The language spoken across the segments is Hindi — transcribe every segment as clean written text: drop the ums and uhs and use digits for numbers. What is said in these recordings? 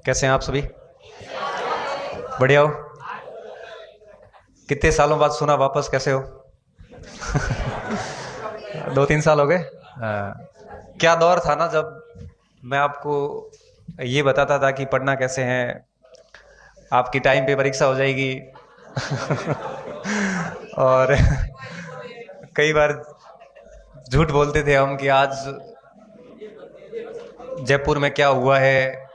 कैसे हैं आप सभी? बढ़िया हो? कितने सालों बाद सुना वापस, कैसे हो? 2-3 साल हो गए। क्या दौर था ना जब मैं आपको ये बताता था कि पढ़ना कैसे है, आपकी टाइम पे परीक्षा हो जाएगी। और कई बार झूठ बोलते थे हम कि आज जयपुर में क्या हुआ है,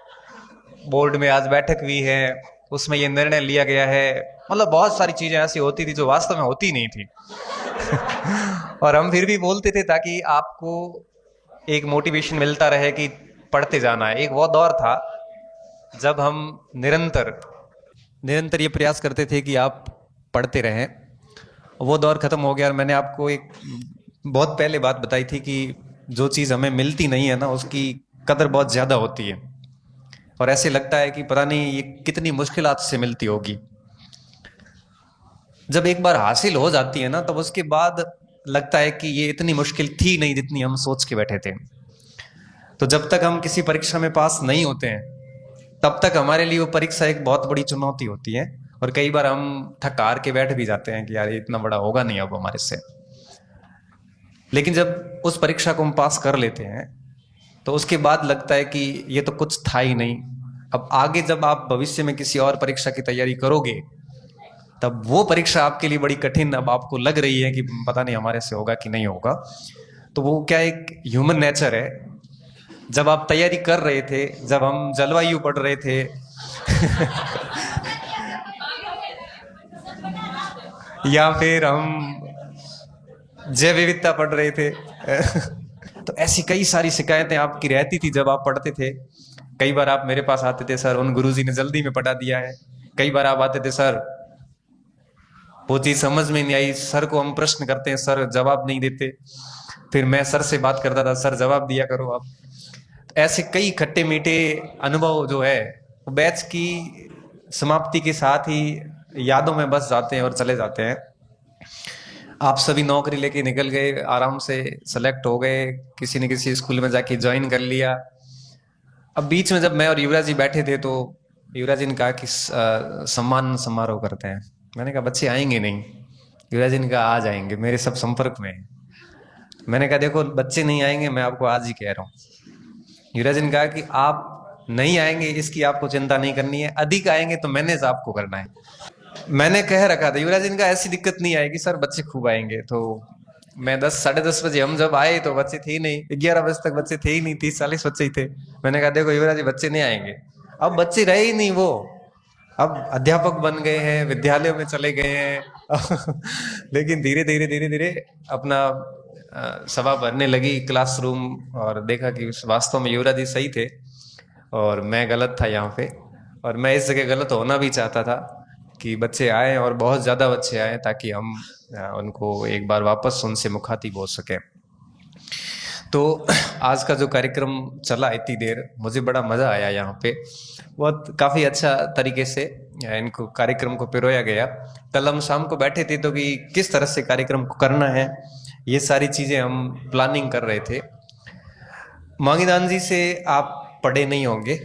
बोर्ड में आज बैठक हुई है, उसमें ये निर्णय लिया गया है। मतलब बहुत सारी चीजें ऐसी होती थी जो वास्तव में होती नहीं थी। और हम फिर भी बोलते थे ताकि आपको एक मोटिवेशन मिलता रहे कि पढ़ते जाना है। एक वो दौर था जब हम निरंतर निरंतर ये प्रयास करते थे कि आप पढ़ते रहें। वो दौर खत्म हो गया और मैंने आपको एक बहुत पहले बात बताई थी कि जो चीज़ हमें मिलती नहीं है ना, उसकी कदर बहुत ज़्यादा होती है और ऐसे लगता है कि पता नहीं ये कितनी मुश्किलात से मिलती होगी। जब एक बार हासिल हो जाती है ना, तब उसके बाद लगता है कि ये इतनी मुश्किल थी नहीं जितनी हम सोच के बैठे थे। तो जब तक हम किसी परीक्षा में पास नहीं होते हैं, तब तक हमारे लिए वो परीक्षा एक बहुत बड़ी चुनौती होती है और कई बार हम थक हार के बैठ भी जाते हैं कि यार ये इतना बड़ा होगा नहीं अब हमारे से। लेकिन जब उस परीक्षा को हम पास कर लेते हैं तो उसके बाद लगता है कि ये तो कुछ था ही नहीं। अब आगे जब आप भविष्य में किसी और परीक्षा की तैयारी करोगे, तब वो परीक्षा आपके लिए बड़ी कठिन अब आपको लग रही है कि पता नहीं हमारे से होगा कि नहीं होगा। तो वो क्या एक ह्यूमन नेचर है। जब आप तैयारी कर रहे थे, जब हम जलवायु पढ़ रहे थे, या फिर हम जैव विविधता पढ़ रहे थे, तो ऐसी कई सारी शिकायतें आपकी रहती थी जब आप पढ़ते थे। कई बार आप मेरे पास आते थे, सर उन गुरुजी ने जल्दी में पढ़ा दिया है। कई बार आप आते थे, सर वो चीज समझ में नहीं आई, सर को हम प्रश्न करते हैं, सर जवाब नहीं देते। फिर मैं सर से बात करता था, सर जवाब दिया करो आप। तो ऐसे कई खट्टे मीठे अनुभव जो है वो बैच की समाप्ति के साथ ही यादों में बस जाते हैं और चले जाते हैं। आप सभी नौकरी लेके निकल गए, आराम से सेलेक्ट हो गए, किसी न किसी स्कूल में जाके ज्वाइन कर लिया। अब बीच में जब मैं और युवराज जी बैठे थे तो युवराज जी ने कहा कि सम्मान समारोह करते हैं। मैंने कहा बच्चे आएंगे नहीं। युवराज जी ने कहा आ जाएंगे, मेरे सब संपर्क में हैं। मैंने कहा देखो बच्चे नहीं आएंगे, मैं आपको आज ही कह रहा हूँ। युवराज जी ने कहा कि आप नहीं आएंगे इसकी आपको चिंता नहीं करनी है, अधिक आएंगे तो मैनेज आपको करना है। मैंने कह रखा था युवराज जी का ऐसी दिक्कत नहीं आएगी सर, बच्चे खूब आएंगे। तो मैं 10 साढ़े 10 बजे हम जब आए तो बच्चे थे ही नहीं, 11 बजे तक बच्चे थे ही नहीं, 30-40 बच्चे ही थे। मैंने कहा देखो युवराज जी बच्चे नहीं आएंगे। अब बच्चे रहे ही नहीं, वो अब अध्यापक बन गए हैं, विद्यालयों में चले गए हैं। लेकिन धीरे धीरे धीरे धीरे अपना सभा भरने लगी क्लासरूम, और देखा कि वास्तव में युवराज जी सही थे और मैं गलत था यहाँ पे। और मैं इस जगह गलत होना भी चाहता था कि बच्चे आए और बहुत ज़्यादा बच्चे आए ताकि हम उनको एक बार वापस उनसे मुखातिब हो सके। तो आज का जो कार्यक्रम चला इतनी देर, मुझे बड़ा मज़ा आया यहाँ पे। बहुत काफ़ी अच्छा तरीके से इनको कार्यक्रम को पिरोया गया। कल हम शाम को बैठे थे तो कि किस तरह से कार्यक्रम को करना है, ये सारी चीज़ें हम प्लानिंग कर रहे थे। मांगीदान जी से आप पढ़े नहीं होंगे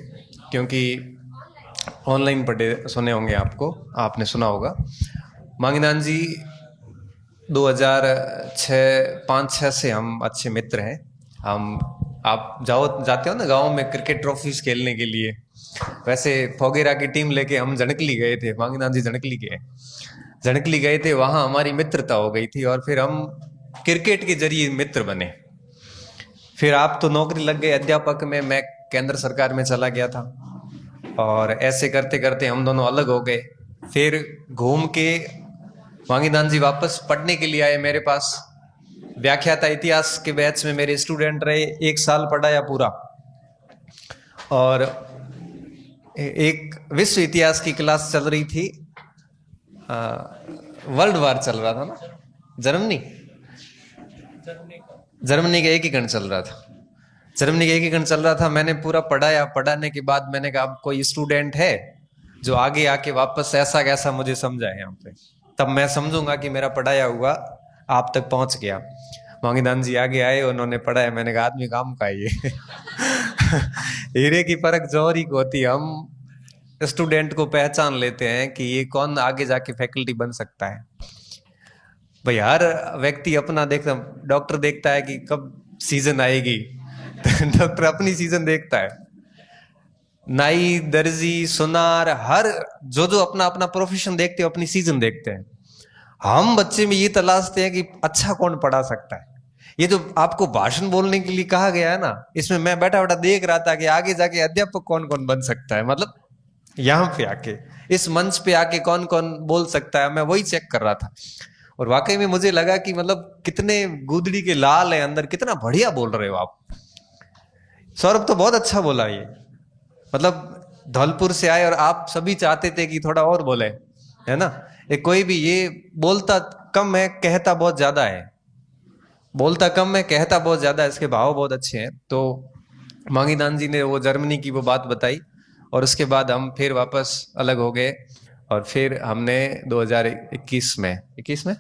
क्योंकि ऑनलाइन पढ़े सुने होंगे, आपको आपने सुना होगा। मांगीदान जी 2005-6 से हम अच्छे मित्र हैं। हम आप जाते हो ना गांव में क्रिकेट ट्रॉफीज खेलने के लिए, वैसे फोगेरा की टीम लेके हम झणकली गए थे। मांगीदान जी झणकली गए थे, वहां हमारी मित्रता हो गई थी और फिर हम क्रिकेट के जरिए मित्र बने। फिर आप तो नौकरी लग गए अध्यापक में, मैं केंद्र सरकार में चला गया था और ऐसे करते करते हम दोनों अलग हो गए। फिर घूम के मांगीदान जी वापस पढ़ने के लिए आए मेरे पास। व्याख्याता इतिहास के बैच में मेरे स्टूडेंट रहे, 1 साल पढ़ाया पूरा। और एक विश्व इतिहास की क्लास चल रही थी, वर्ल्ड वार चल रहा था ना, जर्मनी का एकीकरण चल रहा था। जर्मनी का एकीकरण चल रहा था, मैंने पूरा पढ़ाया। पढ़ाने के बाद मैंने कहा अब कोई स्टूडेंट है जो आगे आके वापस ऐसा कैसा मुझे समझाए यहाँ पे, तब मैं समझूंगा कि मेरा पढ़ाया हुआ आप तक पहुंच गया। मांगीदान जी आगे आए, उन्होंने पढ़ाया। मैंने कहा आदमी काम का ये। हीरे की परख जौहरी को होती, हम स्टूडेंट को पहचान लेते हैं कि ये कौन आगे जाके फैकल्टी बन सकता है। भाई हर व्यक्ति अपना देखता, डॉक्टर देखता है कि कब सीजन आएगी तो डॉक्टर अपनी सीजन देखता है। नाई, दर्जी, सुनार, हर जो अपना अपना प्रोफेशन देखते हैं, अपनी सीजन देखते हैं। हम बच्चे में ये तलाशते हैं कि अच्छा कौन पढ़ा सकता है। ये जो आपको भाषण बोलने के लिए कहा गया है ना, इसमें मैं बैठा बैठा देख रहा था कि आगे जाके अध्यापक कौन कौन बन सकता है। मतलब यहाँ पे आके, इस मंच पे आके कौन कौन बोल सकता है, मैं वही चेक कर रहा था। और वाकई में मुझे लगा कि मतलब कितने गुदड़ी के लाल है अंदर, कितना बढ़िया बोल रहे हो आप। सौरभ तो बहुत अच्छा बोला ये, मतलब धौलपुर से आए और आप सभी चाहते थे कि थोड़ा और बोले, है ना। ये कोई भी ये बोलता कम है, कहता बहुत ज्यादा है। बोलता कम है, कहता बहुत ज्यादा है। इसके भाव बहुत अच्छे हैं। तो मांगीदान जी ने वो जर्मनी की वो बात बताई और उसके बाद हम फिर वापस अलग हो गए। और फिर हमने 2021 में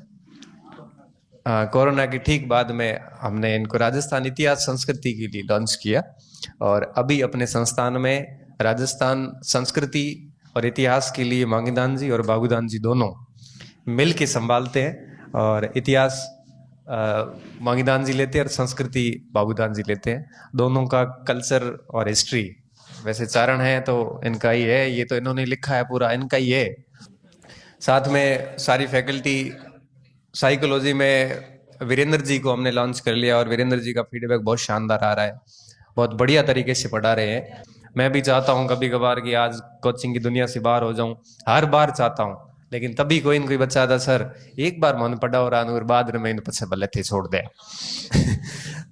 कोरोना की ठीक बाद में हमने इनको राजस्थान इतिहास संस्कृति के लिए लॉन्च किया। और अभी अपने संस्थान में राजस्थान संस्कृति और इतिहास के लिए मांगीदान जी और बाबूदान जी दोनों मिल के संभालते हैं। और इतिहास मांगीदान जी लेते हैं और संस्कृति बाबूदान जी लेते हैं। दोनों का कल्चर और हिस्ट्री वैसे चारण है तो इनका ही है, ये तो इन्होंने लिखा है पूरा, इनका ही है। साथ में सारी फैकल्टी, साइकोलॉजी में वीरेंद्र जी को हमने लॉन्च कर लिया और वीरेंद्र जी का फीडबैक बहुत शानदार आ रहा है, बहुत बढ़िया तरीके से पढ़ा रहे हैं। मैं भी चाहता हूँ कभी कभार कि आज कोचिंग की दुनिया से बाहर हो जाऊं, हर बार चाहता हूँ, लेकिन तभी कोई न कोई बच्चा आता, सर एक बार मन पड़ा और आने बाद में मैंने पीछे बल्ले थे छोड़ दे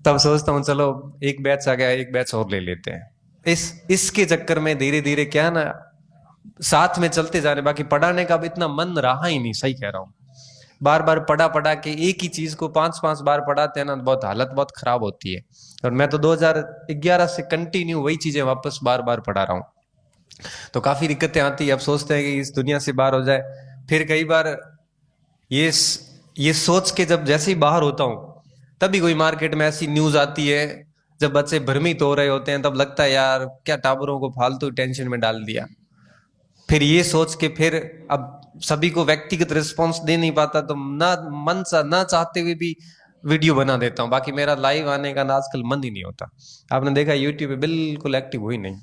तब सोचता हूँ चलो एक बैच आ गया, एक बैच और ले लेते हैं। इसके चक्कर में धीरे धीरे क्या ना साथ में चलते जा रहे, बाकी पढ़ाने का अब इतना मन रहा ही नहीं। सही कह रहा हूँ, बार बार पढ़ा के एक ही चीज को 5-5 बार पढ़ाते हैं ना, बहुत हालत बहुत खराब होती है। और मैं तो 2011 से कंटिन्यू वही चीजें वापस बार बार पढ़ा रहा हूँ, तो काफी दिक्कतें आती है। अब सोचते हैं कि इस दुनिया से बाहर हो जाए। फिर कई बार ये सोच के जब जैसे ही बाहर होता हूँ तभी कोई मार्केट में ऐसी न्यूज आती है, जब बच्चे भ्रमित हो रहे होते हैं, तब लगता है यार क्या टाबरों को फालतू टेंशन में डाल दिया। फिर ये सोच के फिर अब सभी को व्यक्तिगत रिस्पॉन्स दे नहीं पाता, तो ना चाहते हुए भी वीडियो बना देता हूँ। बाकी मेरा लाइव आने का आजकल मन ही नहीं होता। आपने देखा यूट्यूब पे बिल्कुल एक्टिव हुई नहीं।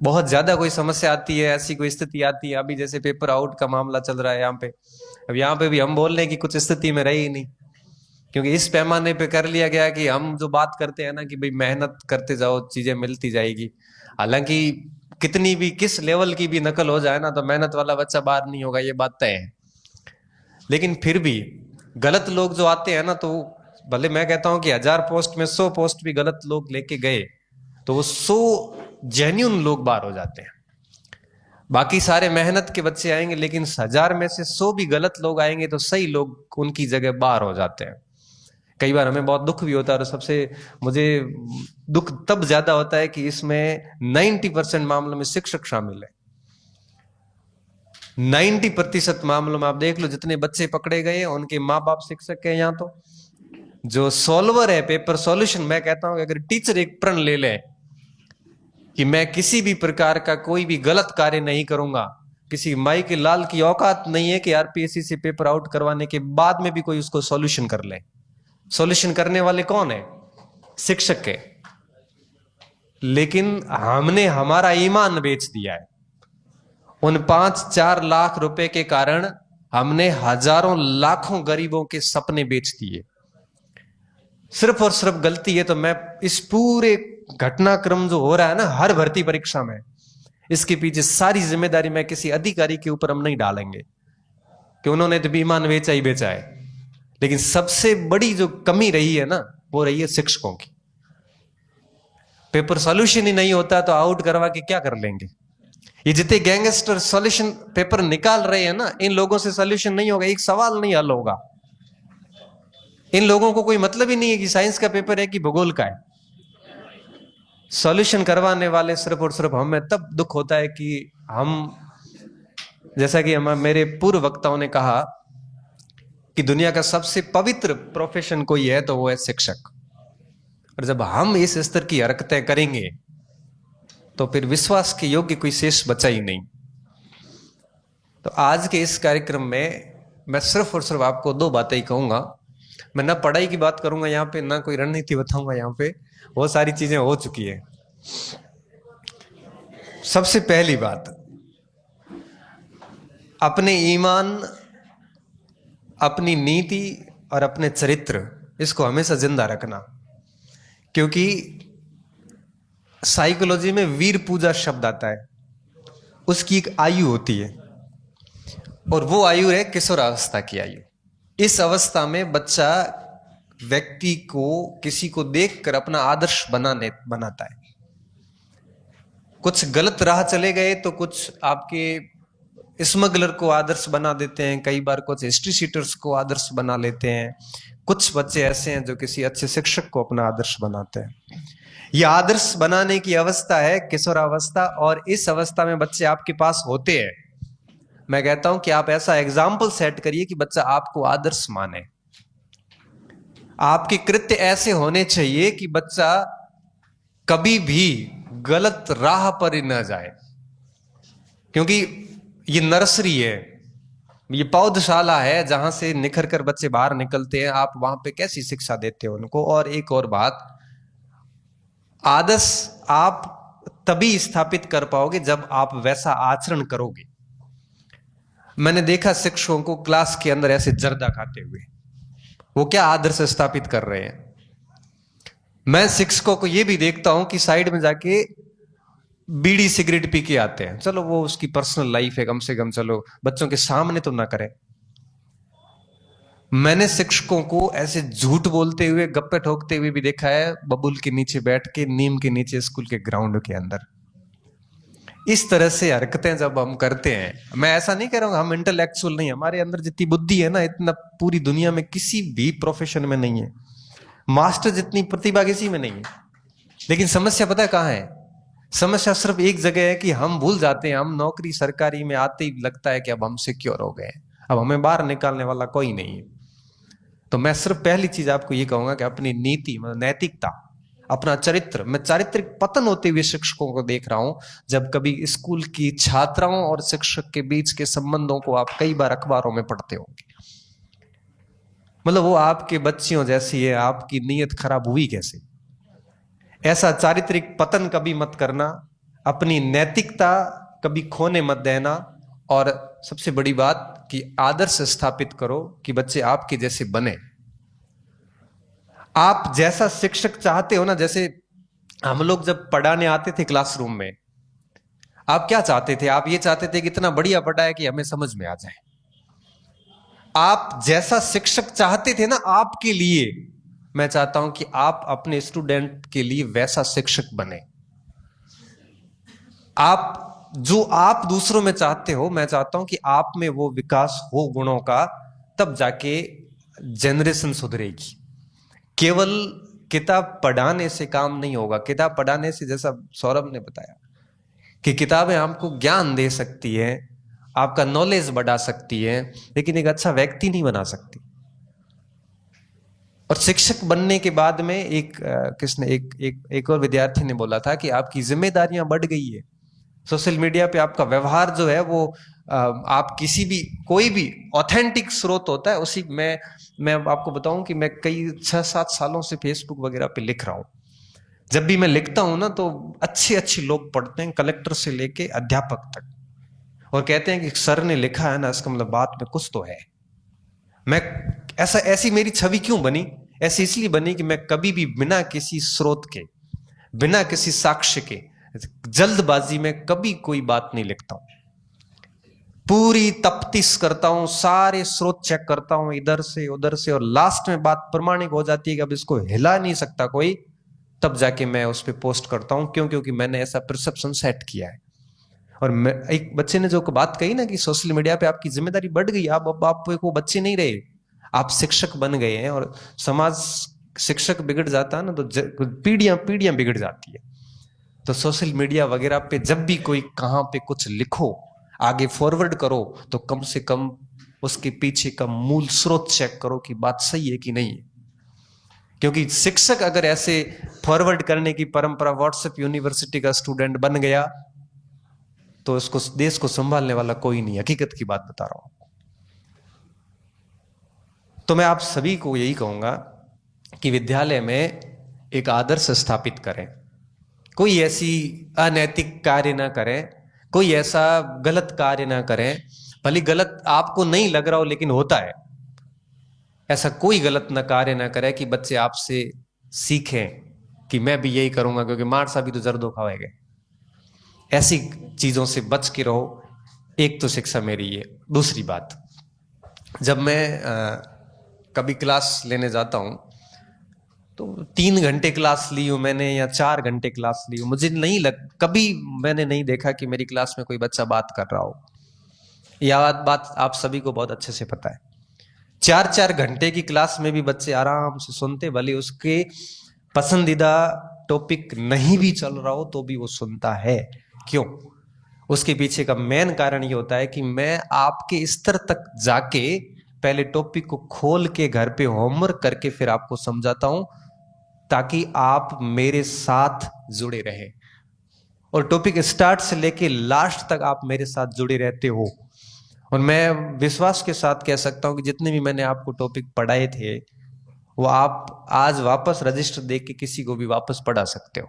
बहुत ज्यादा कोई समस्या आती है, ऐसी कोई स्थिति आती है, अभी जैसे पेपर आउट का मामला चल रहा है यहाँ पे, अब यहाँ पे भी हम बोल रहे हैं कि कुछ स्थिति में रही ही नहीं, क्योंकि इस पैमाने पे कर लिया गया कि हम जो बात करते हैं ना कि भाई मेहनत करते जाओ चीजें मिलती जाएगी। हालांकि कितनी भी किस लेवल की भी नकल हो जाए ना, तो मेहनत वाला बच्चा बाहर नहीं होगा, ये बात तय है। लेकिन फिर भी गलत लोग जो आते हैं ना, तो भले मैं कहता हूं कि 1000 पोस्ट में 100 पोस्ट भी गलत लोग लेके गए तो वो 100 जेन्युइन लोग बाहर हो जाते हैं। बाकी सारे मेहनत के बच्चे आएंगे, लेकिन 1000 में से 100 भी गलत लोग आएंगे तो सही लोग उनकी जगह बाहर हो जाते हैं। कई बार हमें बहुत दुख भी होता है, और सबसे मुझे दुख तब ज्यादा होता है कि इसमें 90% मामलों में शिक्षक शामिल है। 90% मामलों में आप देख लो, जितने बच्चे पकड़े गए हैं उनके माँ बाप शिक्षक है। यहाँ तो जो सॉल्वर है, पेपर सॉल्यूशन, मैं कहता हूं कि अगर टीचर एक प्रण ले ले कि मैं किसी भी प्रकार का कोई भी गलत कार्य नहीं करूंगा, किसी माई के लाल की औकात नहीं है कि आरपीएससी से पेपर आउट करवाने के बाद में भी कोई उसको सॉल्यूशन कर ले। सॉल्यूशन करने वाले कौन है? शिक्षक है। लेकिन हमने हमारा ईमान बेच दिया है। उन 5-4 लाख रुपए के कारण हमने हजारों लाखों गरीबों के सपने बेच दिए। सिर्फ और सिर्फ गलती है तो मैं इस पूरे घटनाक्रम जो हो रहा है ना हर भर्ती परीक्षा में, इसके पीछे सारी जिम्मेदारी मैं किसी अधिकारी के ऊपर हम नहीं डालेंगे कि उन्होंने तो ईमान बेचा ही बेचा है। लेकिन सबसे बड़ी जो कमी रही है ना, वो रही है शिक्षकों की। पेपर सॉल्यूशन ही नहीं होता तो आउट करवा के क्या कर लेंगे? ये जितने गैंगस्टर सॉल्यूशन पेपर निकाल रहे हैं ना, इन लोगों से सॉल्यूशन नहीं होगा, एक सवाल नहीं हल होगा। इन लोगों को कोई मतलब ही नहीं है कि साइंस का पेपर है कि भूगोल का है। सॉल्यूशन करवाने वाले सिर्फ और सिर्फ हमें तब दुख होता है कि हम, जैसा कि मेरे पूर्व वक्ताओं ने कहा कि दुनिया का सबसे पवित्र प्रोफेशन कोई है तो वो है शिक्षक। और जब हम इस स्तर की हरकतें करेंगे तो फिर विश्वास के योग्य कोई शेष बचा ही नहीं। तो आज के इस कार्यक्रम में मैं सिर्फ और सिर्फ आपको दो बातें ही कहूंगा। मैं ना पढ़ाई की बात करूंगा यहाँ पे, ना कोई रणनीति बताऊंगा यहाँ पे, वो सारी चीजें हो चुकी है। सबसे पहली बात, अपने ईमान, अपनी नीति और अपने चरित्र, इसको हमेशा जिंदा रखना। क्योंकि साइकोलॉजी में वीर पूजा शब्द आता है, उसकी एक आयु होती है और वो आयु है किशोरावस्था की आयु। इस अवस्था में बच्चा व्यक्ति को, किसी को देखकर अपना आदर्श बनाता है। कुछ गलत राह चले गए तो कुछ आपके स्मगलर को आदर्श बना देते हैं, कई बार कुछ हिस्ट्री शीटर्स को आदर्श बना लेते हैं। कुछ बच्चे ऐसे हैं जो किसी अच्छे शिक्षक को अपना आदर्श बनाते हैं। यह आदर्श बनाने की अवस्था है किशोरावस्था, और इस अवस्था में बच्चे आपके पास होते हैं। मैं कहता हूं कि आप ऐसा एग्जाम्पल सेट करिए कि बच्चा आपको आदर्श माने। आपके कृत्य ऐसे होने चाहिए कि बच्चा कभी भी गलत राह पर ही न जाए। क्योंकि ये नर्सरी है, ये पौधशाला है जहां से निखर कर बच्चे बाहर निकलते हैं। आप वहां पे कैसी शिक्षा देते हो उनको। और एक और बात, आदर्श आप तभी स्थापित कर पाओगे जब आप वैसा आचरण करोगे। मैंने देखा शिक्षकों को क्लास के अंदर ऐसे जर्दा खाते हुए, वो क्या आदर्श स्थापित कर रहे हैं। मैं शिक्षकों को यह भी देखता हूं कि साइड में जाके बीड़ी सिगरेट पी के आते हैं। चलो वो उसकी पर्सनल लाइफ है, कम से कम चलो बच्चों के सामने तो ना करें। मैंने शिक्षकों को ऐसे झूठ बोलते हुए, गप्पे ठोकते हुए भी देखा है, बबूल के नीचे बैठ के, नीम के नीचे, स्कूल के ग्राउंड के अंदर। इस तरह से हरकतें जब हम करते हैं, मैं ऐसा नहीं कह रहा हूं हम इंटेलेक्चुअल नहीं, हमारे अंदर जितनी बुद्धि है ना, इतना पूरी दुनिया में किसी भी प्रोफेशन में नहीं है। मास्टर जितनी प्रतिभा किसी में नहीं है। लेकिन समस्या पता है कहां है? समस्या सिर्फ एक जगह है कि हम भूल जाते हैं। हम नौकरी सरकारी में आते ही लगता है कि अब हम सिक्योर हो गए, अब हमें बाहर निकालने वाला कोई नहीं है। तो मैं सिर्फ पहली चीज आपको ये कहूंगा कि अपनी नीति, मतलब नैतिकता, अपना चरित्र। मैं चारित्रिक पतन होते हुए शिक्षकों को देख रहा हूं। जब कभी स्कूल की छात्राओं और शिक्षक के बीच के संबंधों को आप कई बार अखबारों में पढ़ते होंगे, मतलब वो आपके बच्चियों जैसी है, आपकी नीयत खराब हुई कैसे? ऐसा चारित्रिक पतन कभी मत करना, अपनी नैतिकता कभी खोने मत देना। और सबसे बड़ी बात कि आदर्श स्थापित करो कि बच्चे आपके जैसे बने। आप जैसा शिक्षक चाहते हो ना, जैसे हम लोग जब पढ़ाने आते थे क्लासरूम में, आप क्या चाहते थे? आप ये चाहते थे कि इतना बढ़िया पढ़ाए कि हमें समझ में आ जाए। आप जैसा शिक्षक चाहते थे ना आपके लिए, मैं चाहता हूं कि आप अपने स्टूडेंट के लिए वैसा शिक्षक बने। आप जो आप दूसरों में चाहते हो, मैं चाहता हूं कि आप में वो विकास हो गुणों का, तब जाके जनरेशन सुधरेगी। केवल किताब पढ़ाने से काम नहीं होगा। किताब पढ़ाने से, जैसा सौरभ ने बताया कि किताबें आपको ज्ञान दे सकती है, आपका नॉलेज बढ़ा सकती है, लेकिन एक अच्छा व्यक्ति नहीं बना सकती। और शिक्षक बनने के बाद में एक और विद्यार्थी ने बोला था कि आपकी जिम्मेदारियां बढ़ गई है। सोशल मीडिया पे आपका व्यवहार जो है वो आप किसी भी, कोई भी ऑथेंटिक स्रोत होता है उसी में। मैं आपको बताऊं कि मैं कई 6-7 सालों से फेसबुक वगैरह पे लिख रहा हूं। जब भी मैं लिखता हूं ना तो अच्छे लोग पढ़ते हैं, कलेक्टर से लेके अध्यापक तक, और कहते हैं कि सर ने लिखा है ना, इसका मतलब बात में कुछ तो है। मैं ऐसी मेरी छवि क्यों बनी? ऐसी इसलिए बनी कि मैं कभी भी बिना किसी स्रोत के, बिना किसी साक्ष्य के, जल्दबाजी में कभी कोई बात नहीं लिखता हूं। पूरी तफ्तीश करता हूं, सारे स्रोत चेक करता हूं, इधर से उधर से, और लास्ट में बात प्रमाणिक हो जाती है कि अब इसको हिला नहीं सकता कोई, तब जाके मैं उस पर पोस्ट करता हूं। क्यों? क्योंकि मैंने ऐसा परसेप्शन सेट किया है। और एक बच्चे ने जो बात कही ना कि सोशल मीडिया पे आपकी जिम्मेदारी बढ़ गई, आप वो बच्चे नहीं रहे, आप शिक्षक बन गए हैं। और समाज, शिक्षक बिगड़ जाता है ना तो पीढ़ियां बिगड़ जाती है। तो सोशल मीडिया वगैरह पे जब भी कोई कहां पे कुछ लिखो, आगे फॉरवर्ड करो, तो कम से कम उसके पीछे का मूल स्रोत चेक करो कि बात सही है कि नहीं है। क्योंकि शिक्षक अगर ऐसे फॉरवर्ड करने की परंपरा, व्हाट्सएप यूनिवर्सिटी का स्टूडेंट बन गया तो उसको, देश को संभालने वाला कोई नहीं। हकीकत की बात बता रहा हूं। तो मैं आप सभी को यही कहूंगा कि विद्यालय में एक आदर्श स्थापित करें। कोई ऐसी अनैतिक कार्य ना करें, कोई ऐसा गलत कार्य ना करें, भले गलत आपको नहीं लग रहा हो लेकिन होता है। ऐसा कोई गलत न कार्य ना करें कि बच्चे आपसे सीखें कि मैं भी यही करूंगा, क्योंकि मार सा भी तो जर्दो खाएगा। ऐसी चीजों से बच के रहो। एक तो शिक्षा मेरी ये। दूसरी बात, जब मैं कभी क्लास लेने जाता हूं तो 3 घंटे क्लास ली हूं मैंने या 4 घंटे क्लास ली हूं, मुझे कभी मैंने नहीं देखा कि मेरी क्लास में कोई बच्चा बात कर रहा हो। यह बात आप सभी को बहुत अच्छे से पता है। 4-4 घंटे की क्लास में भी बच्चे आराम से सुनते, भले उसके पसंदीदा टॉपिक नहीं भी चल रहा हो तो भी वो सुनता है। क्यों? उसके पीछे का मेन कारण ये होता है कि मैं आपके स्तर तक जाके पहले टॉपिक को खोल के घर पे होमवर्क करके फिर आपको समझाता हूं, ताकि आप मेरे साथ जुड़े रहे और टॉपिक स्टार्ट से लेके लास्ट तक आप मेरे साथ जुड़े रहते हो। और मैं विश्वास के साथ कह सकता हूं कि जितने भी मैंने आपको टॉपिक पढ़ाए थे वो आप आज वापस रजिस्टर देख के किसी को भी वापस पढ़ा सकते हो।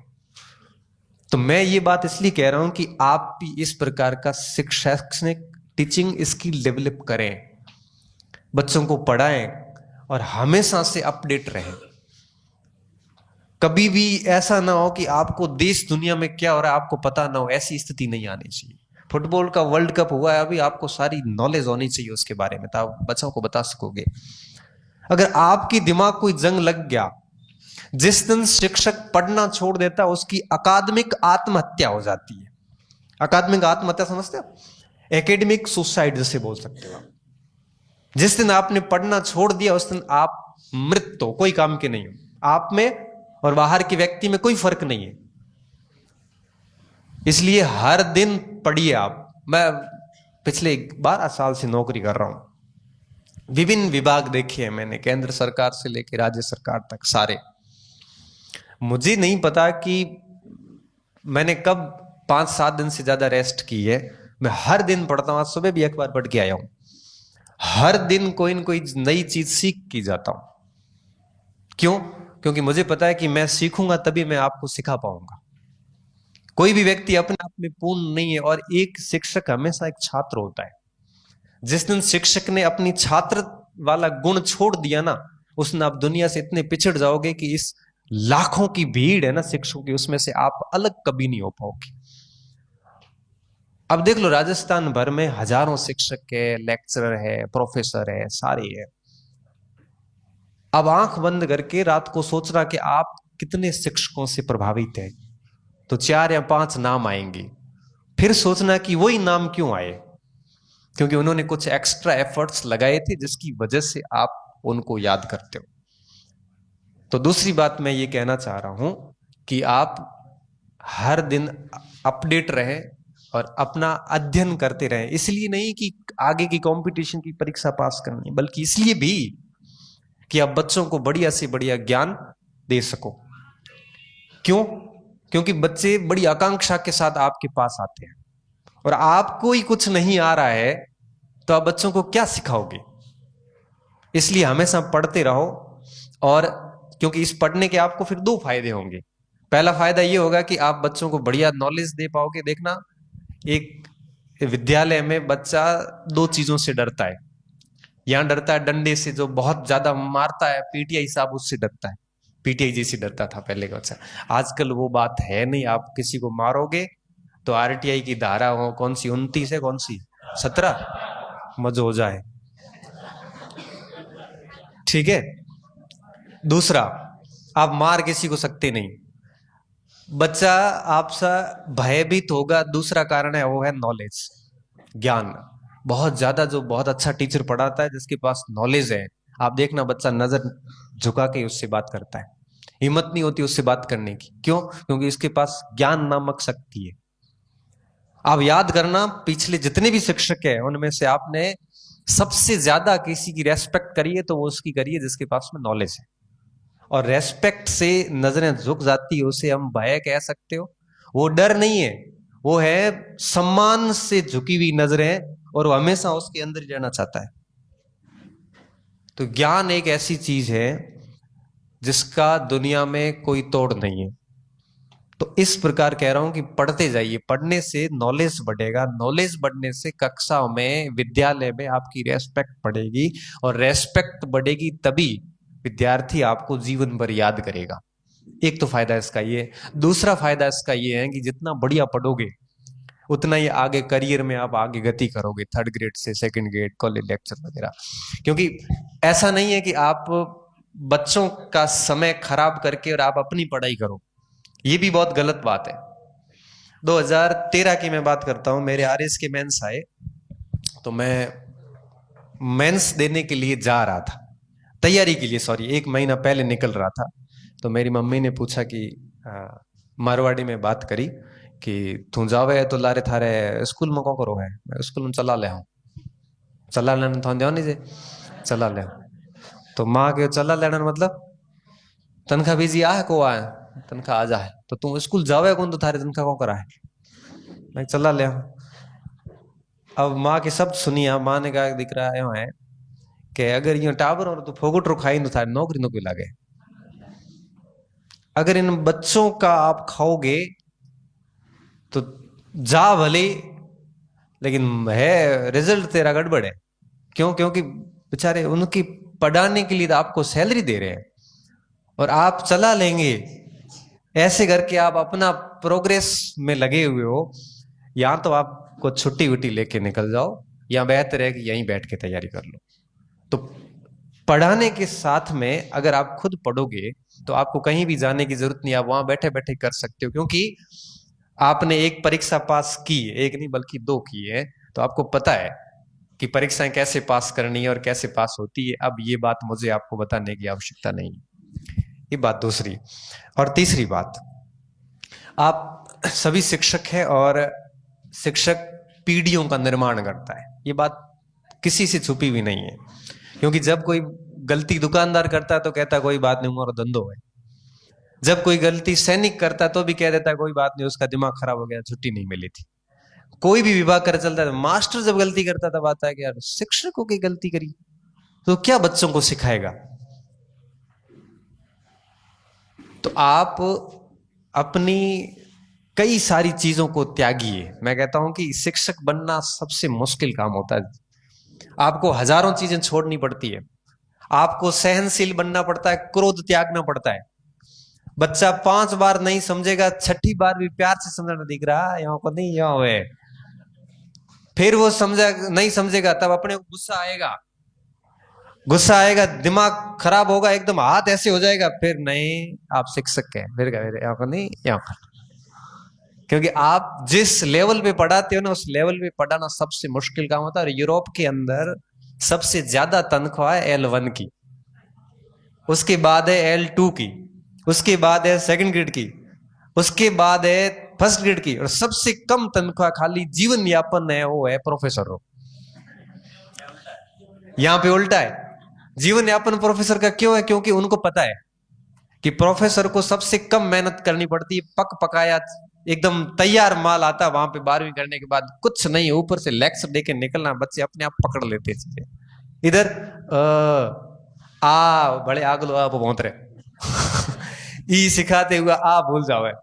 तो मैं ये बात इसलिए कह रहा हूं कि आप भी इस प्रकार का शैक्षणिक टीचिंग स्किल डेवलप करें, बच्चों को पढ़ाएं और हमेशा से अपडेट रहें। कभी भी ऐसा ना हो कि आपको देश दुनिया में क्या हो रहा है आपको पता ना हो, ऐसी स्थिति नहीं आनी चाहिए। फुटबॉल का वर्ल्ड कप हुआ है अभी, आपको सारी नॉलेज होनी चाहिए उसके बारे में, तो आप बच्चों को बता सकोगे। अगर आपकी दिमाग कोई जंग लग गया, जिस दिन शिक्षक पढ़ना छोड़ देता है उसकी अकादमिक आत्महत्या हो जाती है। अकादमिक आत्महत्या समझते हो? एकेडमिक सुसाइड जैसे बोल सकते हो आप। जिस दिन आपने पढ़ना छोड़ दिया उस दिन आप मृत हो, कोई काम के नहीं हो। आप में और बाहर के व्यक्ति में कोई फर्क नहीं है। इसलिए हर दिन पढ़िए आप। मैं पिछले 12 साल से नौकरी कर रहा हूं, विभिन्न विभाग देखे हैं मैंने, केंद्र सरकार से लेकर राज्य सरकार तक सारे। मुझे नहीं पता कि मैंने कब 5-7 दिन से ज्यादा रेस्ट की है। मैं हर दिन पढ़ता हूं, आज सुबह भी अखबार पढ़ के आया हूं। हर दिन कोई न कोई नई चीज सीख की जाता हूं। क्यों? क्योंकि मुझे पता है कि मैं सीखूंगा तभी मैं आपको सिखा पाऊंगा। कोई भी व्यक्ति अपने आप में पूर्ण नहीं है और एक शिक्षक हमेशा एक छात्र होता है। जिस दिन शिक्षक ने अपनी छात्र वाला गुण छोड़ दिया ना, उस दिन आप दुनिया से इतने पिछड़ जाओगे कि इस लाखों की भीड़ है ना शिक्षकों की, उसमें से आप अलग कभी नहीं हो पाओगे। अब देख लो, राजस्थान भर में हजारों शिक्षक है, लेक्चरर है, प्रोफेसर है, सारे है। अब आंख बंद करके रात को सोचना कि आप कितने शिक्षकों से प्रभावित हैं, तो 4 या 5 नाम आएंगे। फिर सोचना कि वही नाम क्यों आए, क्योंकि उन्होंने कुछ एक्स्ट्रा एफर्ट्स लगाए थे जिसकी वजह से आप उनको याद करते हो। तो दूसरी बात मैं ये कहना चाह रहा हूं कि आप हर दिन अपडेट रहें और अपना अध्ययन करते रहें। इसलिए नहीं कि आगे की कंपटीशन की परीक्षा पास करनी है, बल्कि इसलिए भी कि आप बच्चों को बढ़िया से बढ़िया ज्ञान दे सको। क्यों? क्योंकि बच्चे बड़ी आकांक्षा के साथ आपके पास आते हैं और आपको ही कुछ नहीं आ रहा है तो आप बच्चों को क्या सिखाओगे। इसलिए हमेशा पढ़ते रहो। और क्योंकि इस पढ़ने के आपको फिर 2 फायदे होंगे। पहला फायदा ये होगा कि आप बच्चों को बढ़िया नॉलेज दे पाओगे। देखना, एक विद्यालय में बच्चा 2 चीजों से डरता है। यहां डरता है डंडे से, जो बहुत ज्यादा मारता है, पीटीआई साहब उससे डरता है। पीटीआई जी से डरता था पहले का बच्चा। आजकल वो बात है नहीं। आप किसी को मारोगे तो आरटीआई की धारा हो, कौन सी 29 है, कौन सी 17, मजो हो जाए। ठीक है। दूसरा, आप मार किसी को सकते नहीं। बच्चा आपसे भयभीत होगा। दूसरा कारण है वो है नॉलेज, ज्ञान। बहुत ज्यादा जो बहुत अच्छा टीचर पढ़ाता है, जिसके पास नॉलेज है, आप देखना बच्चा नजर झुका के उससे बात करता है। हिम्मत नहीं होती उससे बात करने की। क्यों? क्योंकि इसके पास ज्ञान नामक शक्ति है। आप याद करना, पिछले जितने भी शिक्षक हैं उनमें से आपने सबसे ज्यादा किसी की रेस्पेक्ट करी है तो वो उसकी करी है जिसके पास में नॉलेज है। और रेस्पेक्ट से नजरें झुक जाती है उसे हम भय कह सकते हो। वो डर नहीं है, वो है सम्मान से झुकी हुई नजरें, और वो हमेशा उसके अंदर ही रहना चाहता है। तो ज्ञान एक ऐसी चीज है जिसका दुनिया में कोई तोड़ नहीं है। तो इस प्रकार कह रहा हूं कि पढ़ते जाइए, पढ़ने से नॉलेज बढ़ेगा, नॉलेज बढ़ने से कक्षा में, विद्यालय में आपकी रेस्पेक्ट बढ़ेगी, और रेस्पेक्ट बढ़ेगी तभी विद्यार्थी आपको जीवन भर याद करेगा। एक तो फायदा इसका ये। दूसरा फायदा इसका ये है कि जितना बढ़िया पढ़ोगे उतना ही आगे करियर में आप आगे गति करोगे, 3rd ग्रेड से 2nd ग्रेड, कॉलेज लेक्चर वगैरह। क्योंकि ऐसा नहीं है कि आप बच्चों का समय खराब करके और आप अपनी पढ़ाई करो, ये भी बहुत गलत बात है। 2013 की मैं बात करता हूं, मेरे आरएस के मेंस आए, तो मैं मेंस देने के लिए जा रहा था, तैयारी के लिए, सॉरी 1 महीना पहले निकल रहा था। तो मेरी मम्मी ने पूछा कि मारवाड़ी में बात करी कि तू जावे तो लारे थारे स्कूल में को करो है। मैं स्कूल में चला ले आऊं, चला लेना था दो नहीं जे चला ले। तो माँ के चला लेना मतलब तनखा बीजी आ है को आए, तनखा आ जा है, तो तू स्कूल जावे कौन, तो थारे तनखा को करा है। मैं चला ले आऊं। अब माँ के शब्द सुनिया, माँ ने कहा दिख रहा है कि अगर ये टावर और तो फोगट रो खाई तो थारे नौकरी नौकरी लागे। अगर इन बच्चों का आप खाओगे तो जा भले, लेकिन है रिजल्ट तेरा गड़बड़ है। क्यों? क्योंकि बेचारे उनकी पढ़ाने के लिए तो आपको सैलरी दे रहे हैं, और आप चला लेंगे ऐसे करके आप अपना प्रोग्रेस में लगे हुए हो। या तो आपको छुट्टी वुट्टी लेके निकल जाओ, या बेहतर है कि यहीं बैठ के तैयारी कर लो। तो पढ़ाने के साथ में अगर आप खुद पढ़ोगे तो आपको कहीं भी जाने की जरूरत नहीं, आप वहां बैठे बैठे कर सकते हो। क्योंकि आपने एक परीक्षा पास की, एक नहीं बल्कि 2 की है, तो आपको पता है कि परीक्षाएं कैसे पास करनी है और कैसे पास होती है। अब ये बात मुझे आपको बताने की आवश्यकता नहीं। ये बात दूसरी। और तीसरी बात, आप सभी शिक्षक हैं और शिक्षक पीढ़ियों का निर्माण करता है, ये बात किसी से छुपी हुई नहीं है। क्योंकि जब कोई गलती दुकानदार करता है तो कहता है कोई बात नहीं, उम्र धंधो है। जब कोई गलती सैनिक करता है तो भी कह देता है कोई बात नहीं, उसका दिमाग खराब हो गया, छुट्टी नहीं मिली थी। कोई भी विभाग कर चलता है, मास्टर जब गलती करता तब आता है कि यार शिक्षकों की गलती करी, तो क्या बच्चों को सिखाएगा। तो आप अपनी कई सारी चीजों को त्यागिए। मैं कहता हूं कि शिक्षक बनना सबसे मुश्किल काम होता है। आपको हजारों चीजें छोड़नी पड़ती है, आपको सहनशील बनना पड़ता है, क्रोध त्यागना पड़ता है। बच्चा 5 बार नहीं समझेगा, 6ठी बार भी प्यार से समझना दिख रहा यहाँ को नहीं, यहाँ है। फिर वो समझा नहीं समझेगा, तब अपने को गुस्सा आएगा, गुस्सा आएगा, दिमाग खराब होगा, एकदम हाथ ऐसे हो जाएगा, फिर नहीं आप शिक्षक हैं, फिर यहाँ को नहीं, यहाँ पर। क्योंकि आप जिस लेवल पे पढ़ाते हो ना, उस लेवल पे पढ़ाना सबसे मुश्किल काम होता है। और यूरोप के अंदर सबसे ज्यादा तनख्वाह है L1 की, उसके बाद है L2 की, उसके बाद है 2nd ग्रेड की, उसके बाद है 1st ग्रेड की, और सबसे कम तनख्वाह खाली जीवन यापन है वो है प्रोफेसर। यहां पे उल्टा है, जीवन यापन प्रोफेसर का क्यों है? क्योंकि उनको पता है कि प्रोफेसर को सबसे कम मेहनत करनी पड़ती है, पक पकाया एकदम तैयार माल आता है वहां पे। 12वीं करने के बाद कुछ नहीं, ऊपर से लेक्चर देके निकलना, बच्चे अपने आप पकड़ लेते हैं। इधर बड़े आग लो आप पहुंच रहे ई सिखाते हुए आ भूल जाओ है।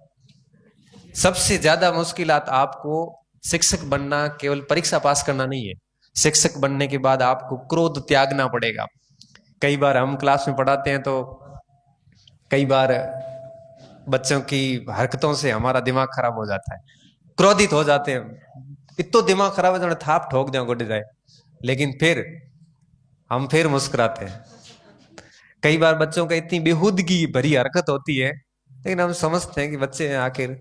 सबसे ज्यादा मुश्किलात आपको शिक्षक बनना केवल परीक्षा पास करना नहीं है, शिक्षक बनने के बाद आपको क्रोध त्यागना पड़ेगा। कई बार हम क्लास में पढ़ाते हैं तो कई बार बच्चों की हरकतों से हमारा दिमाग खराब हो जाता है, क्रोधित हो जाते हैं, इतना दिमाग खराब है थाप ठोक जाओ गोडे जाए, लेकिन फिर हम फिर मुस्कुराते हैं। कई बार बच्चों का इतनी बेहूदगी भरी हरकत होती है, लेकिन हम समझते हैं कि बच्चे हैं आखिर।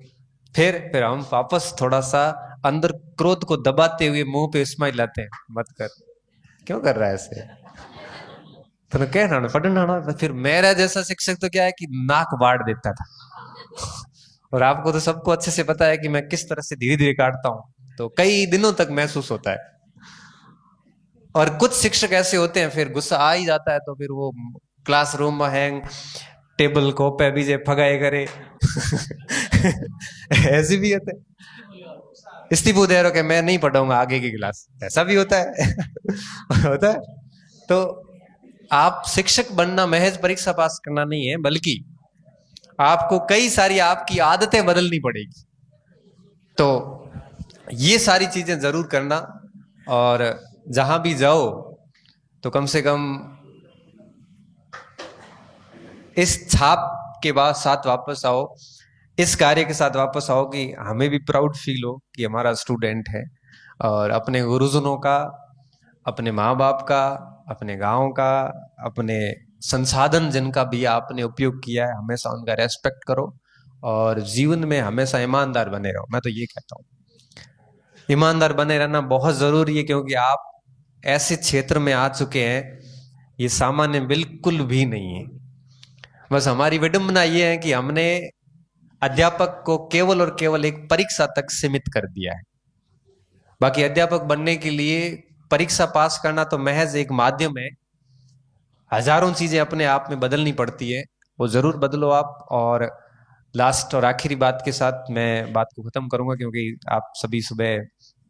फिर हम वापस थोड़ा सा अंदर क्रोध को दबाते हुए मुंह पे स्माइल लाते हैं, मत कर, क्यों कर रहा है ऐसे, तो कहना पढ़ना। फिर मेरा जैसा शिक्षक तो क्या है कि नाक बांट देता था और आपको तो सबको अच्छे से पता है कि मैं किस तरह से धीरे धीरे काटता हूं, तो कई दिनों तक महसूस होता है। और कुछ शिक्षक ऐसे होते हैं फिर गुस्सा आ ही जाता है तो फिर वो क्लासरूम में हैंग टेबल को पे भी जे फगाए करे ऐसे भी होता है। इस्तीफू दे रहे हो कि मैं नहीं पढ़ाऊंगा आगे की क्लास, ऐसा भी होता है होता है। तो आप शिक्षक बनना महज परीक्षा पास करना नहीं है, बल्कि आपको कई सारी आपकी आदतें बदलनी पड़ेगी। तो ये सारी चीजें जरूर करना, और जहां भी जाओ तो कम से कम इस छाप के बाद साथ वापस आओ, इस कार्य के साथ वापस आओ कि हमें भी प्राउड फील हो कि हमारा स्टूडेंट है, और अपने गुरुजनों का, अपने माँ बाप का, अपने गांव का, अपने संसाधन जिनका भी आपने उपयोग किया है, हमेशा उनका रेस्पेक्ट करो, और जीवन में हमेशा ईमानदार बने रहो। मैं तो ये कहता हूँ, ईमानदार बने रहना बहुत जरूरी है, क्योंकि आप ऐसे क्षेत्र में आ चुके हैं, ये सामान्य बिल्कुल भी नहीं है। बस हमारी विडंबना ये है कि हमने अध्यापक को केवल और केवल एक परीक्षा तक सीमित कर दिया है। बाकी अध्यापक बनने के लिए परीक्षा पास करना तो महज एक माध्यम है, हजारों चीजें अपने आप में बदलनी पड़ती है, वो जरूर बदलो आप। और लास्ट और आखिरी बात के साथ मैं बात को खत्म करूंगा, क्योंकि आप सभी सुबह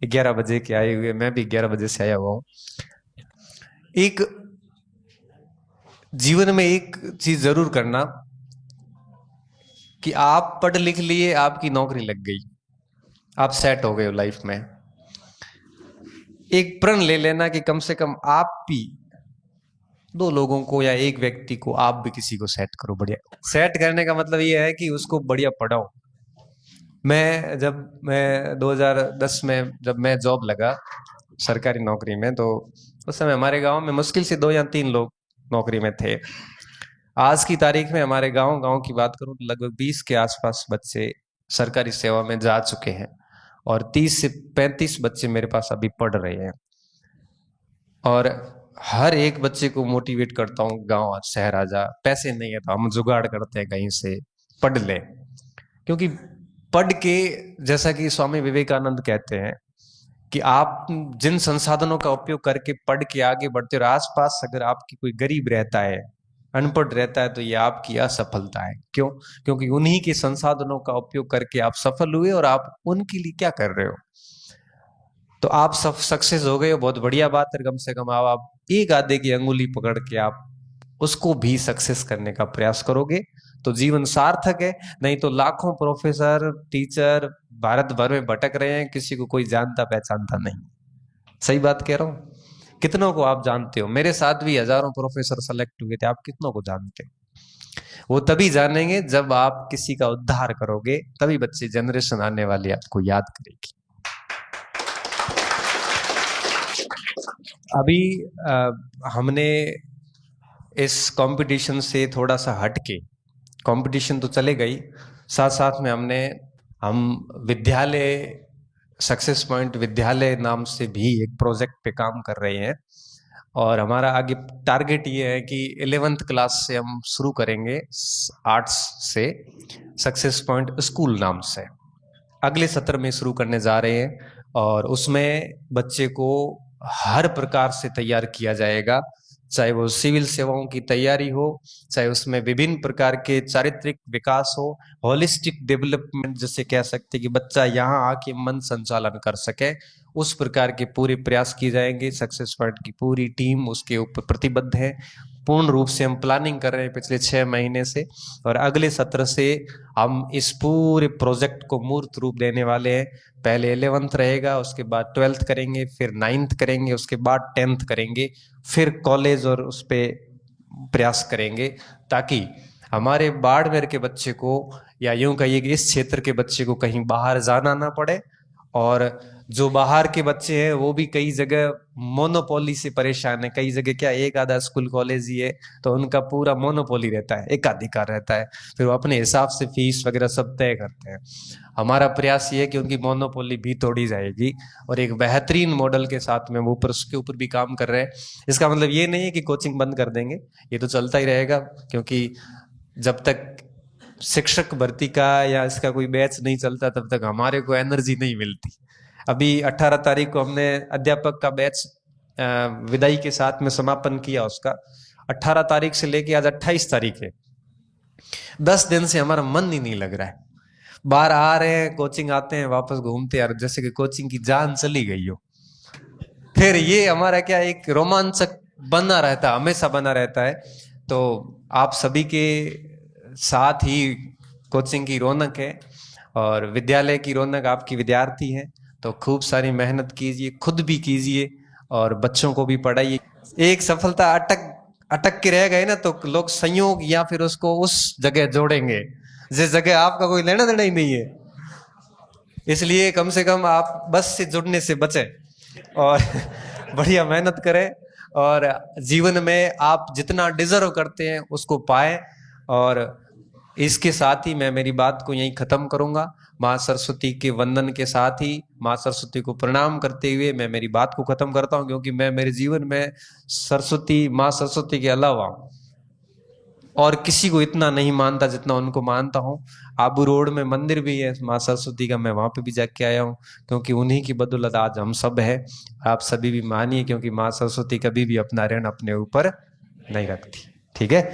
11 बजे के आए हुए, मैं भी 11 बजे से आया हुआ हूं। एक जीवन में एक चीज जरूर करना कि आप पढ़ लिख लिए, आपकी नौकरी लग गई, आप सेट हो गए हो लाइफ में, एक प्रण ले लेना कि कम से कम आप भी 2 लोगों को या एक व्यक्ति को, आप भी किसी को सेट करो। बढ़िया सेट करने का मतलब ये है कि उसको बढ़िया पढ़ाओ। मैं 2010 में जब मैं जॉब लगा सरकारी नौकरी में, तो उस समय हमारे गांव में मुश्किल से 2 या 3 लोग नौकरी में थे। आज की तारीख में हमारे गांव की बात करूं तो लगभग 20 के आसपास बच्चे सरकारी सेवा में जा चुके हैं, और 30 से 35 बच्चे मेरे पास अभी पढ़ रहे हैं। और हर एक बच्चे को मोटिवेट करता हूँ, गांव आ, शहर आ जा, पैसे नहीं है तो हम जुगाड़ करते हैं कहीं से, पढ़ ले। क्योंकि पढ़ के, जैसा कि स्वामी विवेकानंद कहते हैं कि आप जिन संसाधनों का उपयोग करके पढ़ के आगे बढ़ते हो, आसपास अगर आपकी कोई गरीब रहता है, अनपढ़ रहता है, तो ये आपकी असफलता है। क्यों? क्योंकि उन्हीं के संसाधनों का उपयोग करके आप सफल हुए, और आप उनके लिए क्या कर रहे हो। तो आप सब सक्सेस हो गए हो, बहुत बढ़िया बात है। कम से कम आप एक आधे की अंगुली पकड़ के आप उसको भी सक्सेस करने का प्रयास करोगे तो जीवन सार्थक है। नहीं तो लाखों प्रोफेसर, टीचर भारत भर में भटक रहे हैं, किसी को कोई जानता पहचानता नहीं। सही बात कह रहा हूं? कितनों को आप जानते हो? मेरे साथ भी हजारों प्रोफेसर सेलेक्ट हुए थे, आप कितनों को जानते हो? वो तभी जानेंगे जब आप किसी का उद्धार करोगे, तभी बच्चे, जनरेशन आने वाली आपको याद करेगी। अभी हमने इस कंपटीशन से थोड़ा सा हटके, कंपटीशन तो चले गई, साथ साथ में हम विद्यालय, सक्सेस पॉइंट विद्यालय नाम से भी एक प्रोजेक्ट पे काम कर रहे हैं। और हमारा आगे टारगेट ये है कि 11th क्लास से हम शुरू करेंगे, आर्ट्स से, सक्सेस पॉइंट स्कूल नाम से अगले सत्र में शुरू करने जा रहे हैं। और उसमें बच्चे को हर प्रकार से तैयार किया जाएगा, चाहे वो सिविल सेवाओं की तैयारी हो, चाहे उसमें विभिन्न प्रकार के चारित्रिक विकास हो, होलिस्टिक डेवलपमेंट जिसे कह सकते कि बच्चा यहाँ आके मन संचालन कर सके, उस प्रकार के पूरे प्रयास किए जाएंगे। सक्सेस पॉइंट की पूरी टीम उसके ऊपर प्रतिबद्ध है, पूर्ण रूप से हम प्लानिंग कर रहे हैं पिछले 6 महीने से, और अगले सत्र से हम इस पूरे प्रोजेक्ट को मूर्त रूप देने वाले हैं। पहले 11th रहेगा, उसके बाद 12th करेंगे, फिर 9th करेंगे, उसके बाद 10th करेंगे, फिर कॉलेज और उस पर प्रयास करेंगे, ताकि हमारे बाड़मेर के बच्चे को, या यूं कहिए कि इस क्षेत्र के बच्चे को कहीं बाहर जाना ना पड़े। और जो बाहर के बच्चे हैं वो भी कई जगह मोनोपोली से परेशान है, कई जगह क्या एक आधा स्कूल कॉलेज ही है, तो उनका पूरा मोनोपोली रहता है, एकाधिकार रहता है, फिर वो अपने हिसाब से फीस वगैरह सब तय करते हैं। हमारा प्रयास ये है कि उनकी मोनोपोली भी तोड़ी जाएगी, और एक बेहतरीन मॉडल के साथ में वो ऊपर, उसके ऊपर भी काम कर रहे हैं। इसका मतलब ये नहीं है कि कोचिंग बंद कर देंगे, ये तो चलता ही रहेगा, क्योंकि जब तक शिक्षक भर्ती का या इसका कोई बैच नहीं चलता तब तक हमारे को एनर्जी नहीं मिलती। अभी 18 तारीख को हमने अध्यापक का बैच विदाई के साथ में समापन किया उसका। 18 तारीख से लेके आज 28 तारीख है, 10 दिन से हमारा मन ही नहीं लग रहा है। बाहर आ रहे हैं, कोचिंग आते हैं, वापस घूमते हैं, जैसे कि कोचिंग की जान चली गई हो। फिर ये हमारा क्या एक रोमांचक बना रहता है, हमेशा बना रहता है। तो आप सभी के साथ ही कोचिंग की रौनक है और विद्यालय की रौनक आपकी विद्यार्थी है। तो खूब सारी मेहनत कीजिए, खुद भी कीजिए और बच्चों को भी पढ़ाइए। एक सफलता अटक अटक के रह गए ना तो लोग संयोग या फिर उसको उस जगह जोड़ेंगे जिस जगह आपका कोई लेना देना ही नहीं है। इसलिए कम से कम आप बस से जुड़ने से बचें और बढ़िया मेहनत करें और जीवन में आप जितना डिजर्व करते हैं उसको पाएं। और इसके साथ ही मैं मेरी बात को यहीं खत्म करूंगा। माँ सरस्वती के वंदन के साथ ही माँ सरस्वती को प्रणाम करते हुए मैं मेरी बात को खत्म करता हूं, क्योंकि मैं मेरे जीवन में सरस्वती माँ सरस्वती के अलावा और किसी को इतना नहीं मानता जितना उनको मानता हूँ। आबू रोड में मंदिर भी है माँ सरस्वती का, मैं वहां पे भी जाके आया हूँ, क्योंकि उन्हीं की बदौलत आज हम सब है। आप सभी भी मानिए, क्योंकि माँ सरस्वती कभी भी अपना ऋण अपने ऊपर नहीं रखती। ठीक है।